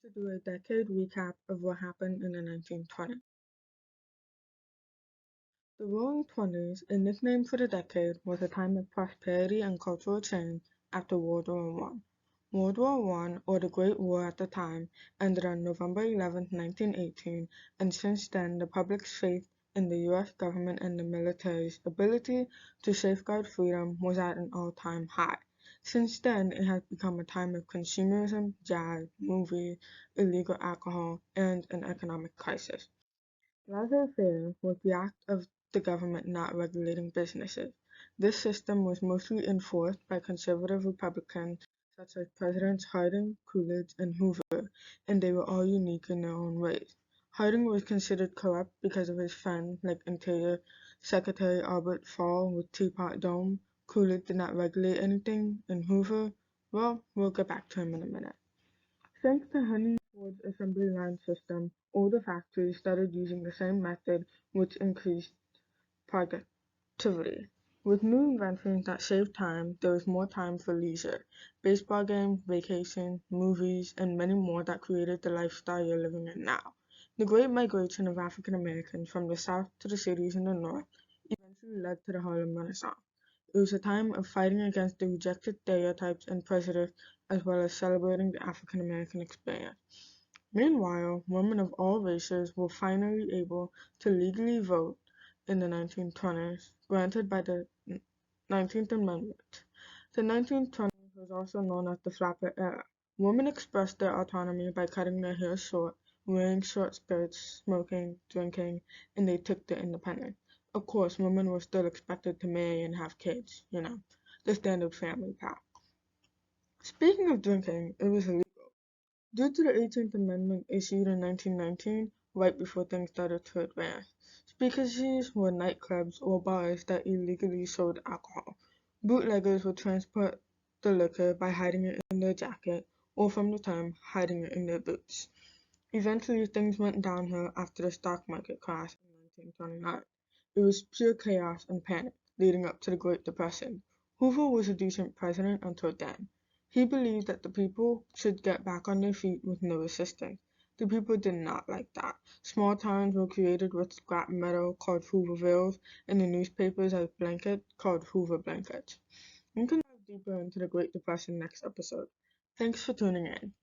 to do a decade recap of what happened in the 1920s. The Roaring Twenties, a nickname for the decade, was a time of prosperity and cultural change after World War One. World War One, or the Great War at the time, ended on November 11, 1918, and since then the public's faith in the US government and the military's ability to safeguard freedom was at an all-time high. Since then, it has become a time of consumerism, jazz, movies, illegal alcohol, and an economic crisis. Laissez-faire was the act of the government not regulating businesses. This system was mostly enforced by conservative Republicans such as Presidents Harding, Coolidge, and Hoover, and they were all unique in their own ways. Harding was considered corrupt because of his friend, like Interior Secretary Albert Fall with Teapot Dome. Coolidge did not regulate anything, and Hoover, well, we'll get back to him in a minute. Thanks to Henry Ford's assembly line system, older factories started using the same method, which increased productivity. With new inventions that saved time, there was more time for leisure, baseball games, vacations, movies, and many more that created the lifestyle you're living in now. The Great Migration of African Americans from the South to the cities in the North eventually led to the Harlem Renaissance. It was a time of fighting against the rejected stereotypes and prejudice as well as celebrating the African American experience. Meanwhile, women of all races were finally able to legally vote in the 1920s, granted by the 19th Amendment. The 1920s was also known as the Flapper Era. Women expressed their autonomy by cutting their hair short, wearing short skirts, smoking, drinking, and they took their independence. Of course, women were still expected to marry and have kids, the standard family path. Speaking of drinking, it was illegal. Due to the 18th Amendment issued in 1919, right before things started to advance, speakeasies were nightclubs or bars that illegally sold alcohol. Bootleggers would transport the liquor by hiding it in their jacket, or from the term, hiding it in their boots. Eventually, things went downhill after the stock market crash in 1929. It was pure chaos and panic, leading up to the Great Depression. Hoover was a decent president until then. He believed that the people should get back on their feet with no assistance. The people did not like that. Small towns were created with scrap metal called Hoovervilles, and the newspapers as blankets called Hoover blankets. We can dive deeper into the Great Depression next episode. Thanks for tuning in.